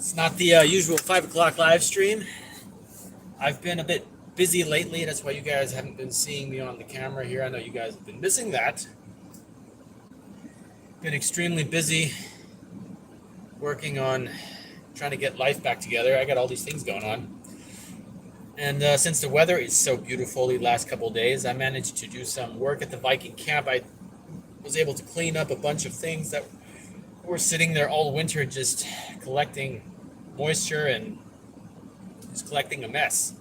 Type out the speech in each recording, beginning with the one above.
It's not the usual 5 o'clock live stream. I've been a bit busy lately. That's why you guys haven't been seeing me on the camera here. I know you guys have been missing that. Been extremely busy working on trying to get life back together. I got all these things going on. And since the weather is so beautiful the last couple of days, I managed to do some work at the Viking camp. I was able to clean up a bunch of things that were sitting there all winter just collecting moisture and just collecting a mess.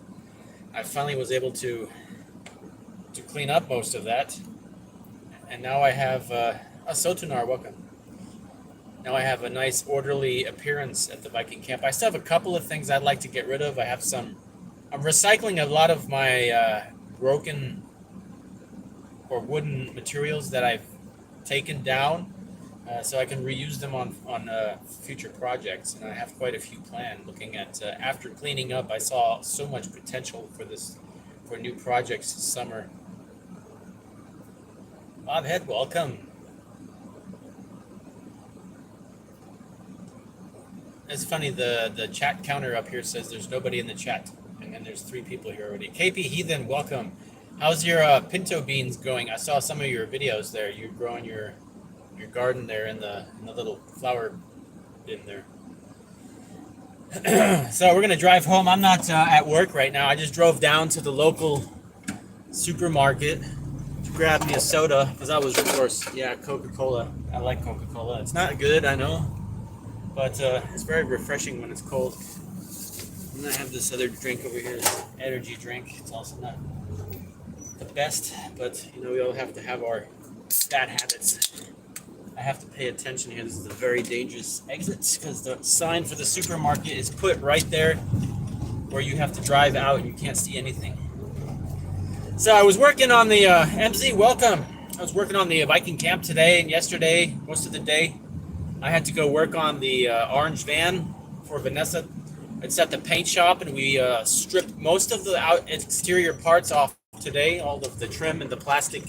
I finally was able to clean up most of that. And now I have Sotunar, welcome. Now I have a nice orderly appearance at the Viking camp. I still have a couple of things I'd like to get rid of. I'm recycling a lot of my broken or wooden materials that I've taken down so I can reuse them on future projects. And I have quite a few planned. Looking at after cleaning up, I saw so much potential for new projects this summer. Bob Head, welcome. It's funny, the chat counter up here says there's nobody in the chat, and then there's 3 people here already. KP Heathen, welcome. How's your pinto beans going? I saw some of your videos there. You're growing your garden there in the little flower bin there. So we're gonna drive home. I'm not at work right now. I just drove down to the local supermarket to grab me a soda because I was, of course, Coca-Cola. I like Coca-Cola. It's not good, I know, but it's very refreshing when it's cold. And I have this other drink over here, this energy drink. It's also not the best, but we all have to have our bad habits. I have to pay attention here. This is a very dangerous exit because the sign for the supermarket is put right there where you have to drive out and you can't see anything. So I was working on the MZ, welcome. I was working on the Viking camp today and yesterday, most of the day. I had to go work on the orange van for Vanessa. It's at the paint shop, and we stripped most of the exterior parts off today, all of the trim and the plastic,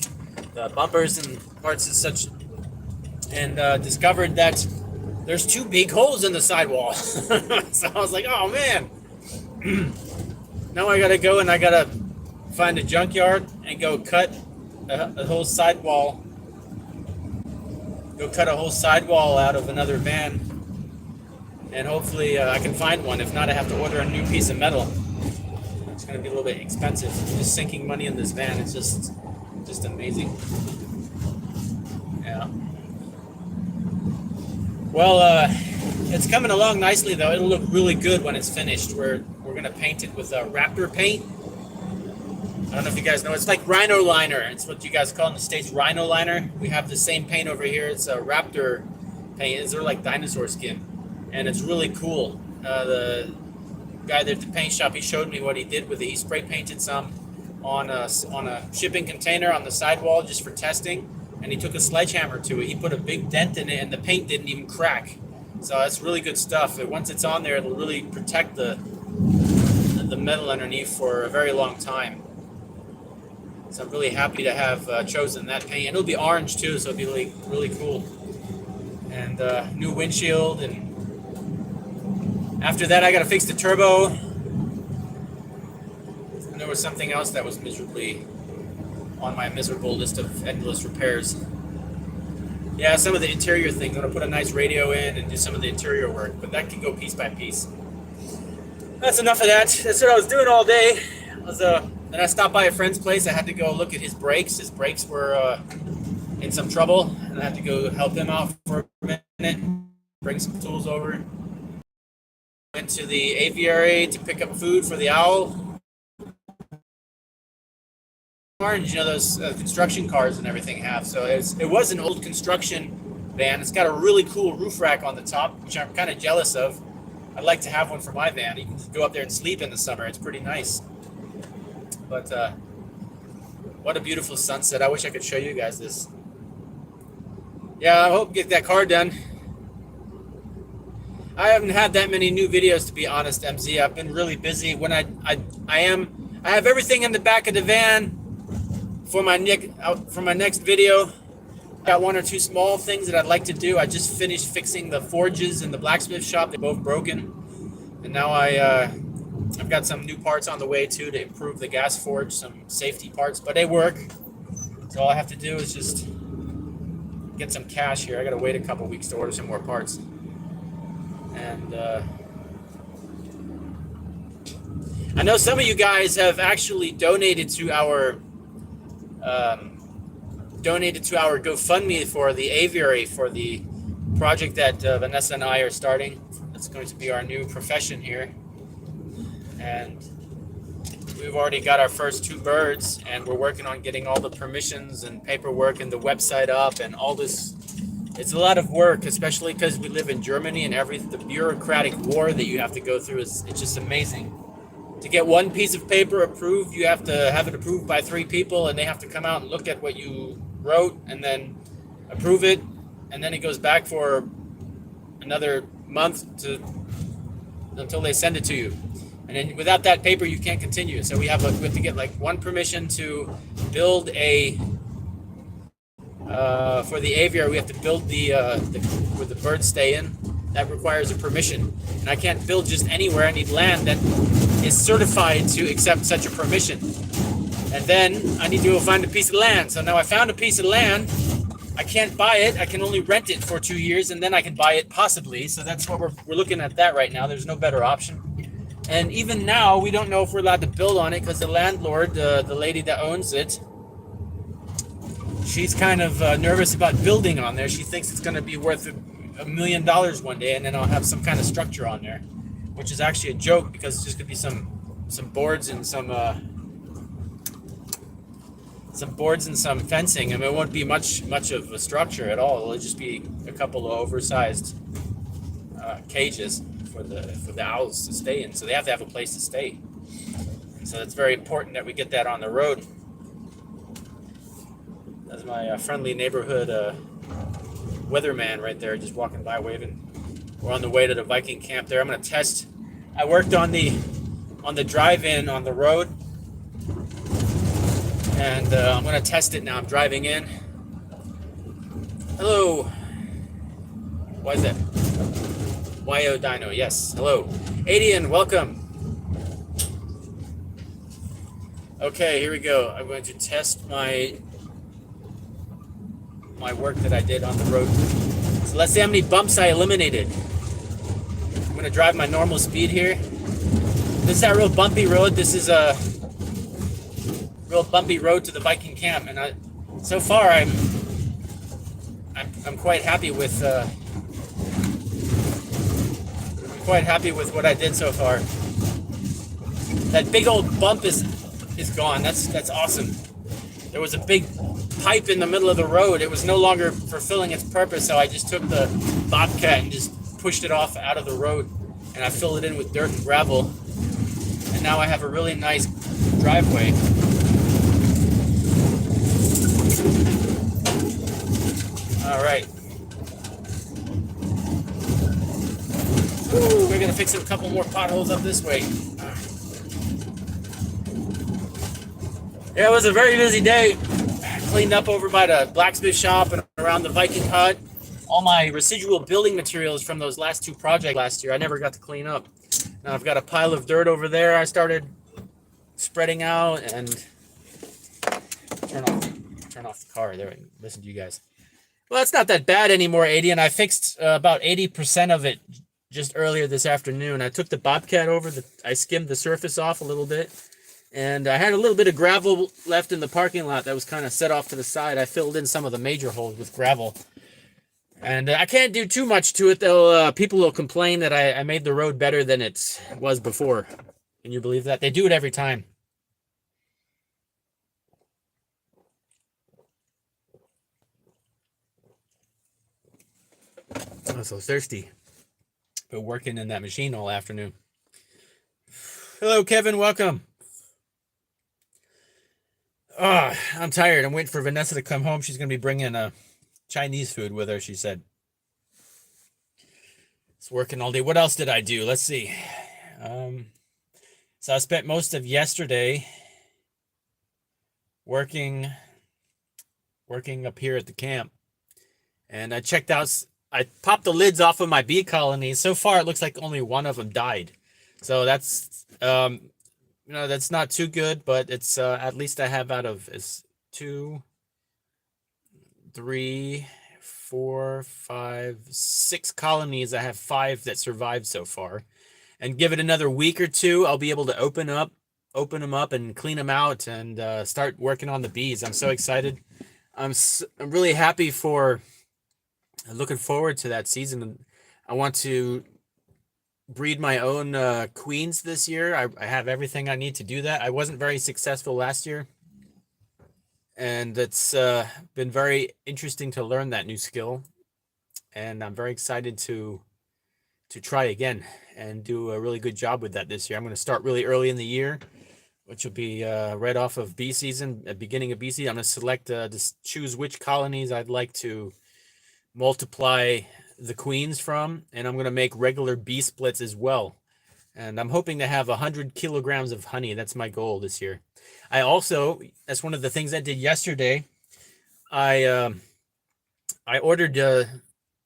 the bumpers and parts and such, and discovered that there's 2 big holes in the sidewall. So I was like, oh man. Now I gotta go and I gotta find a junkyard and go cut a whole sidewall. Go cut a whole sidewall out of another van, and hopefully I can find one. If not, I have to order a new piece of metal. It's going to be a little bit expensive. Just sinking money in this van, it's just amazing. Yeah. Well, it's coming along nicely though. It'll look really good when it's finished. We're going to paint it with Raptor paint. I don't know if you guys know. It's like Rhino Liner. It's what you guys call in the States Rhino Liner. We have the same paint over here. It's a Raptor paint. It's sort of like dinosaur skin. And it's really cool. The guy there at the paint shop, he showed me what he did with it. He spray painted some on a shipping container on the sidewall just for testing. And he took a sledgehammer to it. He put a big dent in it and the paint didn't even crack. So that's really good stuff. And once it's on there, it'll really protect the metal underneath for a very long time. So I'm really happy to have chosen that paint. And it'll be orange too, so it'll be really, really cool. And new windshield. And after that, I got to fix the turbo. And there was something else that was miserably on my miserable list of endless repairs. Yeah, some of the interior things. I'm going to put a nice radio in and do some of the interior work. But that can go piece by piece. That's enough of that. That's what I was doing all day. Then I stopped by a friend's place. I had to go look at his brakes. His brakes were in some trouble, and I had to go help him out for a minute, bring some tools over. Went to the aviary to pick up food for the owl. Those construction cars and everything have. So it was an old construction van. It's got a really cool roof rack on the top, which I'm kind of jealous of. I'd like to have one for my van. You can just go up there and sleep in the summer. It's pretty nice. But what a beautiful sunset. I wish I could show you guys this. Yeah, I hope to get that car done. I haven't had that many new videos, to be honest, MZ. I've been really busy. When I have everything in the back of the van for my next video. Got 1 or 2 small things that I'd like to do. I just finished fixing the forges in the blacksmith shop. They're both broken. And now I've got some new parts on the way too to improve the gas forge, some safety parts, but they work. So all I have to do is just get some cash here. I gotta wait a couple weeks to order some more parts. And I know some of you guys have actually donated to our GoFundMe for the aviary, for the project that Vanessa and I are starting. It's going to be our new profession here. And we've already got our first 2 birds, and we're working on getting all the permissions and paperwork and the website up and all this. It's a lot of work, especially because we live in Germany, and the bureaucratic war that you have to go through it's just amazing. To get one piece of paper approved, you have to have it approved by 3 people, and they have to come out and look at what you wrote and then approve it, and then it goes back for another month until they send it to you. And then without that paper, you can't continue. So we have to get like one permission to build for the aviary. We have to build where the birds stay in. That requires a permission, and I can't build just anywhere. I need land that is certified to accept such a permission. And then I need to go find a piece of land. So now I found a piece of land. I can't buy it. I can only rent it for 2 years, and then I can buy it possibly. So that's what we're looking at that right now. There's no better option. And even now, we don't know if we're allowed to build on it because the landlord, the lady that owns it, she's kind of nervous about building on there. She thinks it's going to be worth $1 million one day, and then I'll have some kind of structure on there, which is actually a joke because it's just going to be some boards and some fencing. I mean, it won't be much of a structure at all. It'll just be a couple of oversized cages for the owls to stay in. So they have to have a place to stay. So it's very important that we get that on the road. That's my friendly neighborhood weatherman right there, just walking by waving. We're on the way to the Viking camp there. I'm going to test. I worked on the drive-in on the road, and I'm going to test it now. I'm driving in. Hello. Why is that? YO Dino, yes. Hello. Adian, welcome. Okay, here we go. I'm going to test my work that I did on the road. So let's see how many bumps I eliminated. I'm going to drive my normal speed here. This is a real bumpy road. This is a real bumpy road to the Viking camp, and so far I'm quite happy with what I did so far. That big old bump is gone. That's awesome. There was a big pipe in the middle of the road. It was no longer fulfilling its purpose, so I just took the bobcat and just pushed it off out of the road, and I filled it in with dirt and gravel, and now I have a really nice driveway. All right. Woo, we're gonna fix a couple more potholes up this way. Yeah, it was a very busy day. Cleaned up over by the blacksmith shop and around the Viking hut. All my residual building materials from those last 2 projects last year, I never got to clean up. Now I've got a pile of dirt over there. I started spreading out and turn off the car there and listen to you guys. Well, it's not that bad anymore, 80, and I fixed about 80% of it just earlier this afternoon. I took the bobcat over, I skimmed the surface off a little bit, and I had a little bit of gravel left in the parking lot that was kind of set off to the side. I filled in some of the major holes with gravel. And I can't do too much to it, though. People will complain that I made the road better than it was before. Can you believe that? They do it every time. I'm so thirsty. Been working in that machine all afternoon. Hello, Kevin. Welcome. I'm tired. I'm waiting for Vanessa to come home. She's going to be bringing Chinese food with her, she said. It's working all day. What else did I do? Let's see. So I spent most of yesterday working up here at the camp. And I popped the lids off of my bee colonies. So far, it looks like only one of them died. So that's that's not too good, but it's at least I have out of is two, three, four, five, six colonies. I have five that survived so far, and give it another week or two, I'll be able to open them up, and clean them out, and start working on the bees. I'm so excited. I'm really happy for looking forward to that season. I want to breed my own queens this year. I have everything I need to do that. I wasn't very successful last year, and it's been very interesting to learn that new skill. And I'm very excited to try again and do a really good job with that this year. I'm going to start really early in the year, which will be right off of bee season, at beginning of bee season. I'm going to select, just choose which colonies I'd like to multiply the queens from, and I'm going to make regular bee splits as well. And I'm hoping to have 100 kilograms of honey. That's my goal this year. I also, that's one of the things I did yesterday. I I ordered.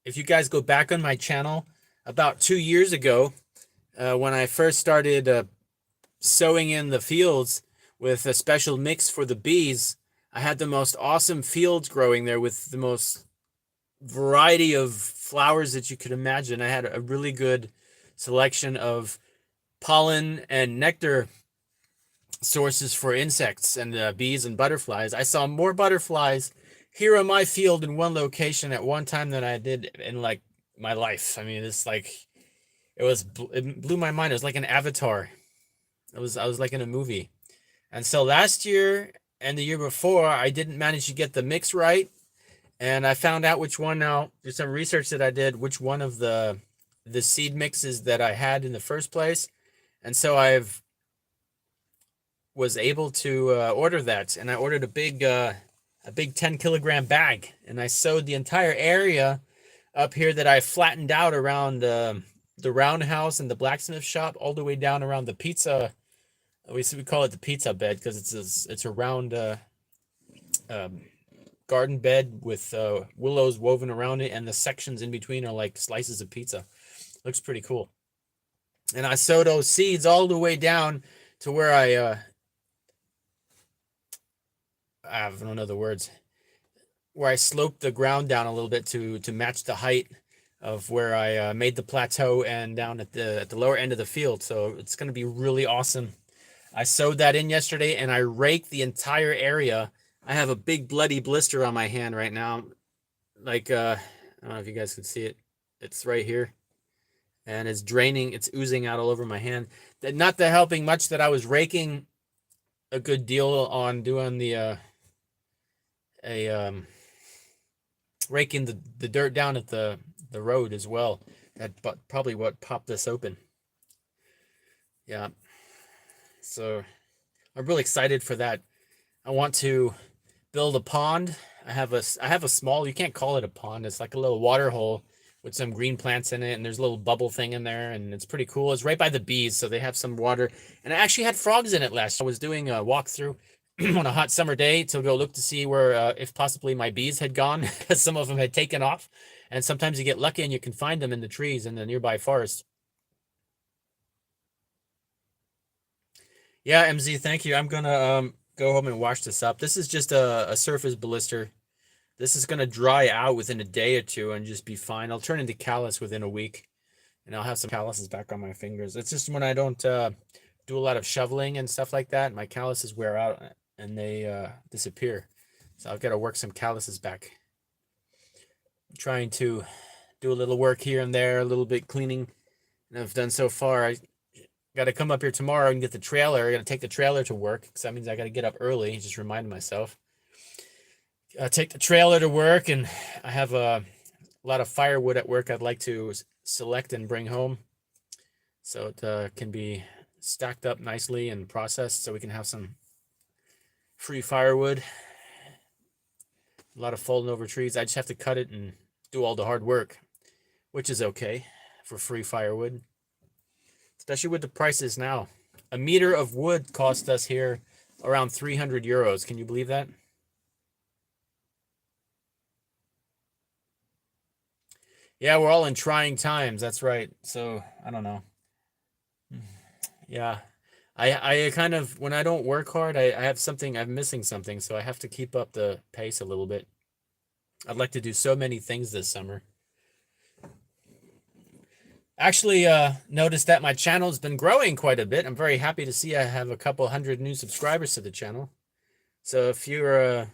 If you guys go back on my channel, about 2 years ago, when I first started sowing in the fields with a special mix for the bees, I had the most awesome fields growing there with the most variety of flowers that you could imagine. I had a really good selection of pollen and nectar sources for insects and bees and butterflies. I saw more butterflies here on my field in one location at one time than I did in like my life. I mean, it's like it blew my mind. It was like an avatar. I was like in a movie. And so last year and the year before, I didn't manage to get the mix right, and I found out which one now. There's some research that I did, which one of the seed mixes that I had in the first place, and so I've was able to order that, and I ordered a big 10-kilogram bag, and I sowed the entire area up here that I flattened out around the roundhouse and the blacksmith shop, all the way down around the pizza. We call it the pizza bed because it's a round garden bed with willows woven around it, and the sections in between are like slices of pizza. Looks pretty cool. And I sowed those seeds all the way down to where I don't know the words, where I sloped the ground down a little bit to match the height of where I made the plateau and down at the lower end of the field. So it's going to be really awesome. I sewed that in yesterday, and I raked the entire area. I have a big bloody blister on my hand right now. Like, I don't know if you guys can see it. It's right here. And it's draining, it's oozing out all over my hand. Not that helping much that I was raking a good deal on doing raking the dirt down at the road as well. That probably what popped this open. Yeah. So I'm really excited for that. I want to build a pond. I have a small, you can't call it a pond. It's like a little water hole with some green plants in it, and there's a little bubble thing in there, and it's pretty cool. It's right by the bees, so they have some water. And I actually had frogs in it last year. I was doing a walkthrough on a hot summer day to go look to see where, if possibly my bees had gone, because some of them had taken off. And sometimes you get lucky and you can find them in the trees in the nearby forest. Yeah, MZ, thank you. I'm gonna go home and wash this up. This is just a surface blister. This is gonna dry out within a day or two and just be fine. I'll turn into callus within a week, and I'll have some calluses back on my fingers. It's just when I don't do a lot of shoveling and stuff like that, my calluses wear out and they disappear. So I've got to work some calluses back. I'm trying to do a little work here and there, a little bit cleaning, and I've done so far. I got to come up here tomorrow and get the trailer. I got to take the trailer to work because that means I got to get up early. Just reminding myself. Take the trailer to work, and I have a lot of firewood at work I'd like to select and bring home, so it can be stacked up nicely and processed, so we can have some free firewood. A lot of fallen over trees. I just have to cut it and do all the hard work, which is okay for free firewood, especially with the prices now. A meter of wood cost us here around 300 euros. Can you believe that? Yeah, we're all in trying times. That's right. So I don't know. Yeah. I kind of, when I don't work hard, I have something, I'm missing something, so I have to keep up the pace a little bit. I'd like to do so many things this summer. Actually, noticed that my channel's been growing quite a bit. I'm very happy to see I have a couple hundred new subscribers to the channel. So if you're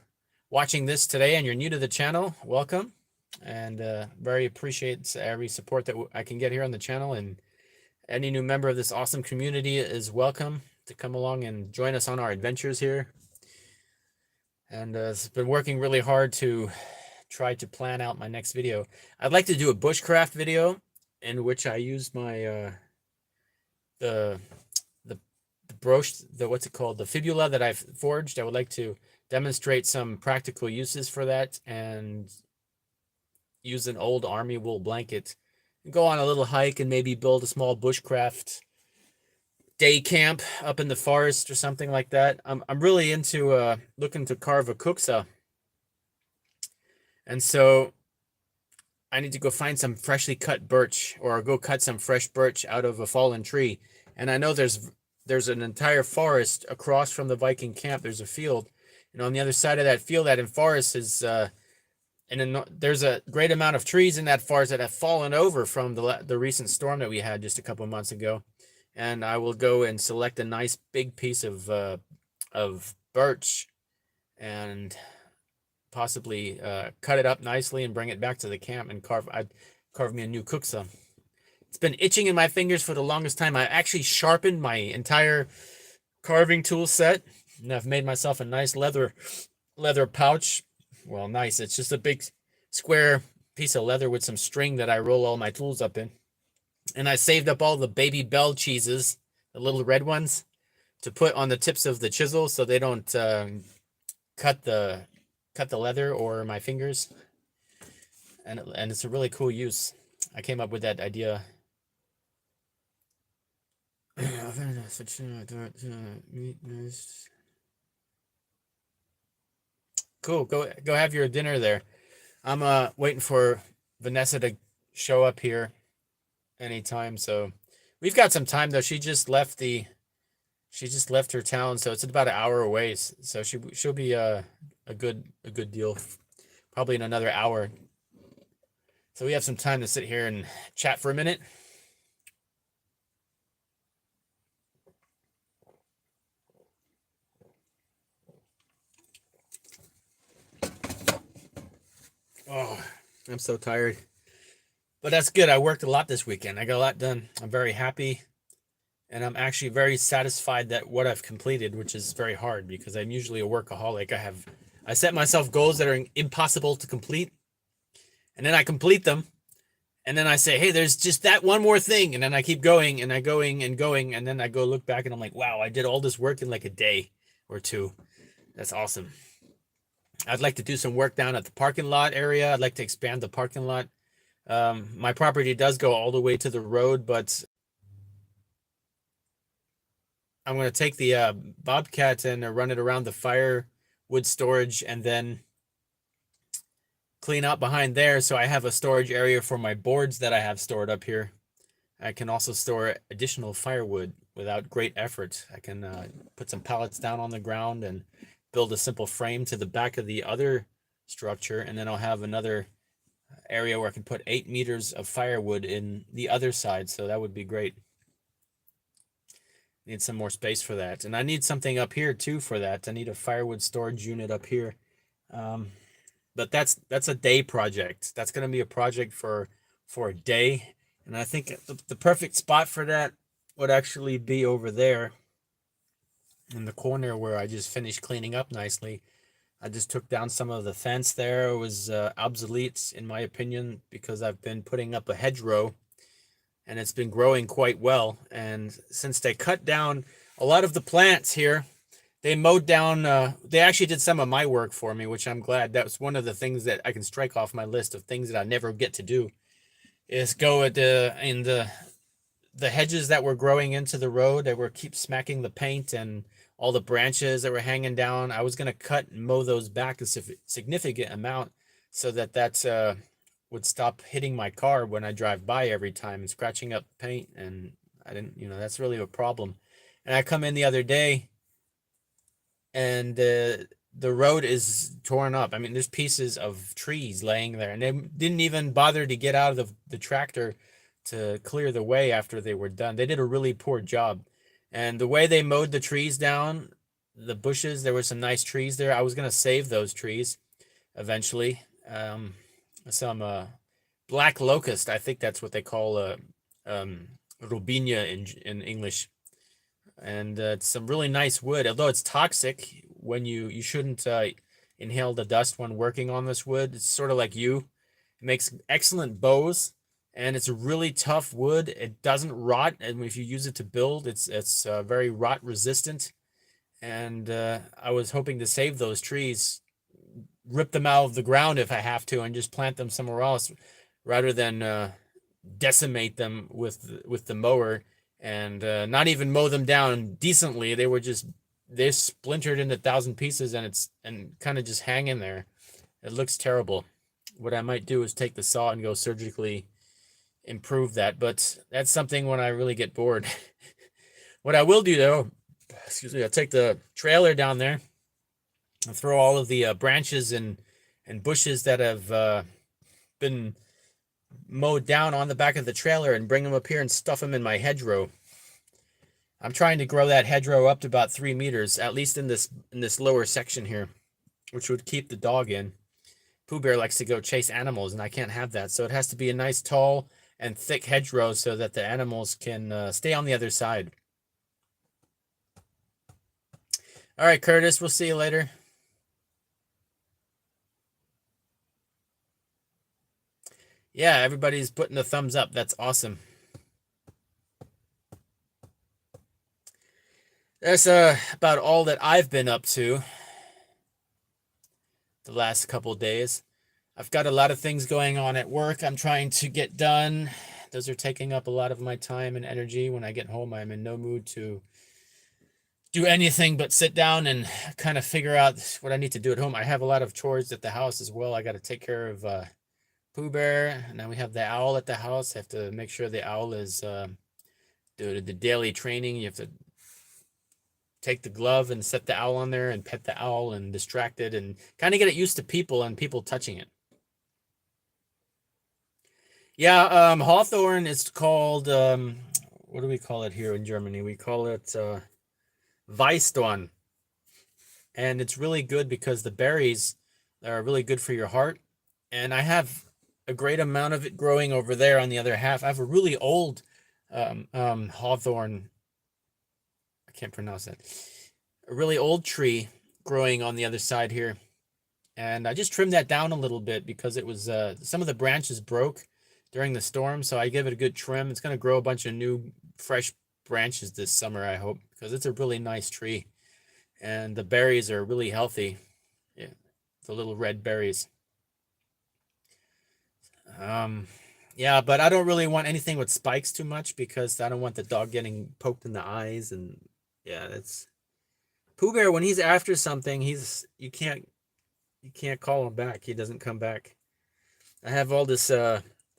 watching this today and you're new to the channel, welcome. And very appreciate every support that I can get here on the channel. And any new member of this awesome community is welcome to come along and join us on our adventures here. And it's been working really hard to try to plan out my next video. I'd like to do a bushcraft video in which I use my the the brooch, the what's it called, the fibula that I've forged. I would like to demonstrate some practical uses for that and use an old army wool blanket and go on a little hike and maybe build a small bushcraft day camp up in the forest or something like that. I'm really into looking to carve a kuksa. And so I need to go find some freshly cut birch or go cut some fresh birch out of a fallen tree. And I know there's an entire forest across from the Viking camp. There's a field. And on the other side of that field, that in forest is there's a great amount of trees in that forest that have fallen over from the recent storm that we had just a couple months ago. And I will go and select a nice big piece of birch and possibly cut it up nicely and bring it back to the camp and I'd carve me a new kuksa. It's been itching in my fingers for the longest time. I actually sharpened my entire carving tool set, and I've made myself a nice leather pouch. Well, nice. It's just a big square piece of leather with some string that I roll all my tools up in. And I saved up all the baby bell cheeses, the little red ones, to put on the tips of the chisel so they don't cut the leather or my fingers. And it's a really cool use. I came up with that idea. Cool. Go have your dinner there. I'm waiting for Vanessa to show up here anytime. So we've got some time though. She just left her town, so it's about an hour away. So she'll be a good deal, probably in another hour. So we have some time to sit here and chat for a minute. Oh, I'm so tired. But that's good. I worked a lot this weekend. I got a lot done. I'm very happy. And I'm actually very satisfied that what I've completed, which is very hard because I'm usually a workaholic. I set myself goals that are impossible to complete. And then I complete them. And then I say, hey, there's just that one more thing. And then I keep going and going. And then I go look back and I'm like, wow, I did all this work in like a day or two. That's awesome. I'd like to do some work down at the parking lot area. I'd like to expand the parking lot. My property does go all the way to the road, but I'm going to take the Bobcat and run it around the firewood storage and then clean out behind there so I have a storage area for my boards that I have stored up here. I can also store additional firewood without great effort. I can put some pallets down on the ground and build a simple frame to the back of the other structure, and then I'll have another area where I can put 8 meters of firewood in the other side, so that would be great. Need some more space for that, and I need something up here too for that. I need a firewood storage unit up here, but that's a day project. That's going to be a project for a day, and I think the perfect spot for that would actually be over there in the corner where I just finished cleaning up nicely. I just took down some of the fence there. It was obsolete in my opinion because I've been putting up a hedgerow and it's been growing quite well. And since they cut down a lot of the plants here, they mowed down, they actually did some of my work for me, which I'm glad. That was one of the things that I can strike off my list of things that I never get to do, is go in the hedges that were growing into the road. They were keep smacking the paint and all the branches that were hanging down. I was going to cut and mow those back a significant amount so that would stop hitting my car when I drive by every time and scratching up paint. And I didn't, that's really a problem. And I come in the other day, and the road is torn up. I mean, there's pieces of trees laying there, and they didn't even bother to get out of the tractor to clear the way after they were done. They did a really poor job. And the way they mowed the trees down, the bushes, there were some nice trees there. I was going to save those trees eventually. Some black locust, I think that's what they call robinia in English. And it's some really nice wood, although it's toxic. When you shouldn't inhale the dust when working on this wood. It's sort of like it makes excellent bows, and it's a really tough wood. It doesn't rot, and if you use it to build, it's very rot resistant. And I was hoping to save those trees, rip them out of the ground if I have to, and just plant them somewhere else, rather than decimate them with the mower, and not even mow them down decently. They're splintered into 1,000 pieces, and kind of just hang in there. It looks terrible. What I might do is take the saw and go surgically improve that, but that's something when I really get bored. What I will do though, excuse me, I'll take the trailer down there and throw all of the branches and bushes that have been mowed down on the back of the trailer and bring them up here and stuff them in my hedgerow. I'm trying to grow that hedgerow up to about 3 meters, at least in this lower section here, which would keep the dog in. Pooh Bear likes to go chase animals, and I can't have that. So it has to be a nice, tall, and thick hedgerow so that the animals can stay on the other side. All right, Curtis, we'll see you later. Yeah, everybody's putting a thumbs up. That's awesome. That's about all that I've been up to the last couple days. I've got a lot of things going on at work I'm trying to get done. Those are taking up a lot of my time and energy. When I get home, I'm in no mood to do anything but sit down and kind of figure out what I need to do at home. I have a lot of chores at the house as well. I got to take care of Pooh Bear, and then we have the owl at the house. I have to make sure the owl is the daily training. You have to take the glove and set the owl on there and pet the owl and distract it and kind of get it used to people and people touching it. Yeah, hawthorn is called, what do we call it here in Germany? We call it Weißdorn. And it's really good because the berries are really good for your heart. And I have a great amount of it growing over there on the other half. I have a really old hawthorn. I can't pronounce that. A really old tree growing on the other side here. And I just trimmed that down a little bit because it was some of the branches broke during the storm. So I gave it a good trim. It's going to grow a bunch of new fresh branches this summer, I hope, because it's a really nice tree. And the berries are really healthy. Yeah, the little red berries. Yeah, but I don't really want anything with spikes too much because I don't want the dog getting poked in the eyes. And yeah, that's Pooh Bear. When he's after something, you can't call him back. He doesn't come back. I have all these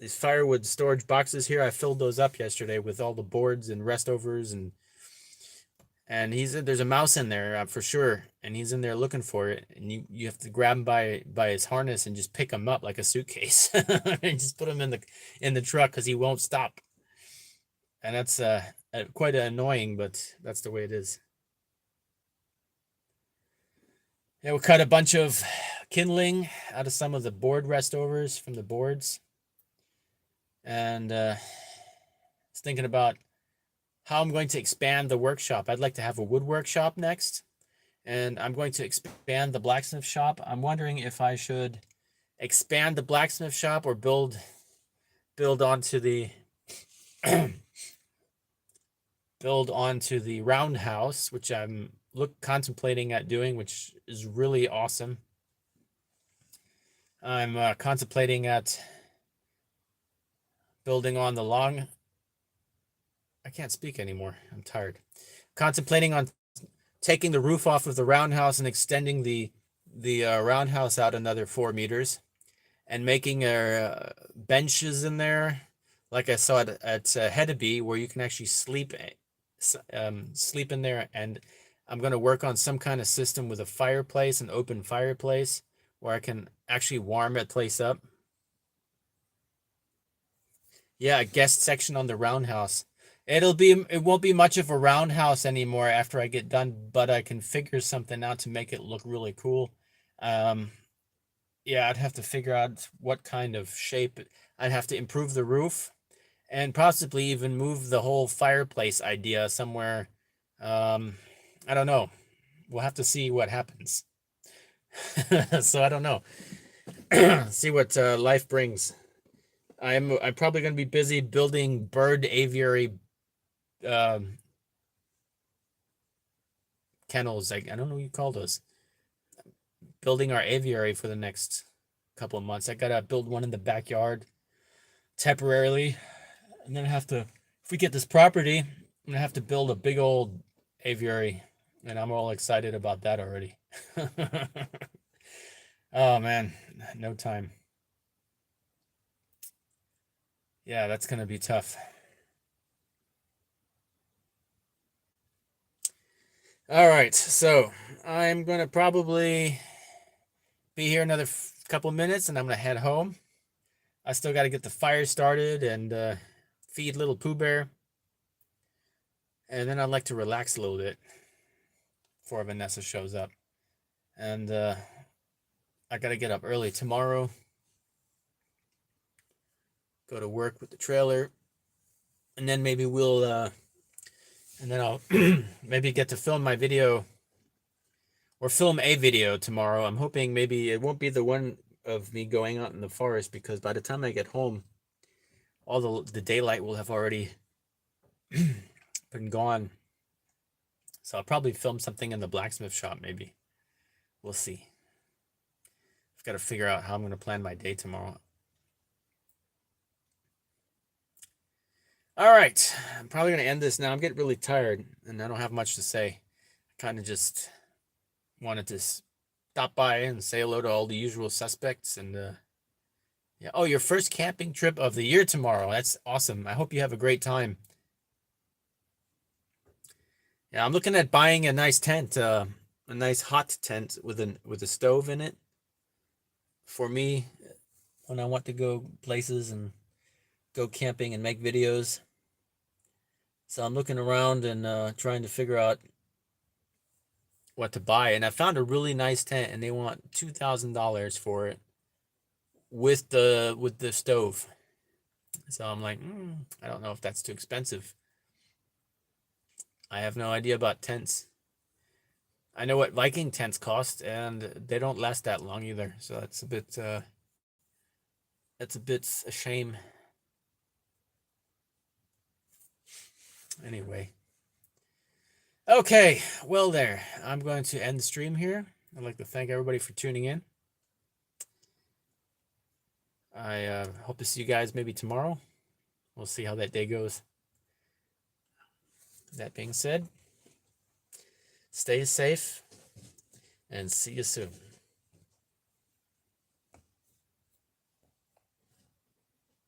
firewood storage boxes here. I filled those up yesterday with all the boards and restovers, and there's a mouse in there for sure, and he's in there looking for it, and you have to grab him by his harness and just pick him up like a suitcase and just put him in the truck because he won't stop. And that's quite annoying, but that's the way it is. Yeah, we cut a bunch of kindling out of some of the board restovers from the boards, and I was thinking about how I'm going to expand the workshop. I'd like to have a wood workshop next, and I'm going to expand the blacksmith shop. I'm wondering if I should expand the blacksmith shop or build onto the build onto the roundhouse, which I'm contemplating at doing, which is really awesome. I'm contemplating at building on the long. I can't speak anymore. I'm tired. Contemplating on taking the roof off of the roundhouse and extending the roundhouse out another 4 meters, and making benches in there, like I saw at Hedeby, where you can actually sleep sleep in there, and I'm going to work on some kind of system with a fireplace, an open fireplace, where I can actually warm that place up. Yeah, a guest section on the roundhouse. It won't be much of a roundhouse anymore after I get done, but I can figure something out to make it look really cool. Um, yeah, I'd have to figure out what kind of shape. I'd have to improve the roof and possibly even move the whole fireplace idea somewhere. Um, I don't know. We'll have to see what happens. So I don't know. See what life brings. I'm probably going to be busy building bird aviary um, kennels. I don't know what you call those. Building our aviary for the next couple of months. I gotta build one in the backyard temporarily, and then I have to. If we get this property, I'm gonna have to build a big old aviary, and I'm all excited about that already. Oh man, no time. Yeah, that's gonna be tough. All right, so I'm gonna probably be here another couple minutes, and I'm gonna head home. I still got to get the fire started and feed little Pooh Bear, and then I'd like to relax a little bit before Vanessa shows up. And I got to get up early tomorrow, go to work with the trailer, and then maybe and then I'll maybe get to film my video or film a video tomorrow. I'm hoping maybe it won't be the one of me going out in the forest, because by the time I get home, all the daylight will have already been gone. So I'll probably film something in the blacksmith shop, maybe. We'll see. I've got to figure out how I'm going to plan my day tomorrow. All right. I'm probably going to end this now. I'm getting really tired, and I don't have much to say. I kind of just wanted to stop by and say hello to all the usual suspects. And yeah. Oh, your first camping trip of the year tomorrow. That's awesome. I hope you have a great time. Yeah, I'm looking at buying a nice tent, a nice hot tent with a stove in it for me when I want to go places and go camping and make videos. So I'm looking around and trying to figure out what to buy. And I found a really nice tent, and they want $2,000 for it with the stove. So I'm like, I don't know if that's too expensive. I have no idea about tents. I know what Viking tents cost, and they don't last that long either. So that's a bit a shame. Anyway. Okay, well there. I'm going to end the stream here. I'd like to thank everybody for tuning in. I hope to see you guys maybe tomorrow. We'll see how that day goes. That being said, stay safe and see you soon.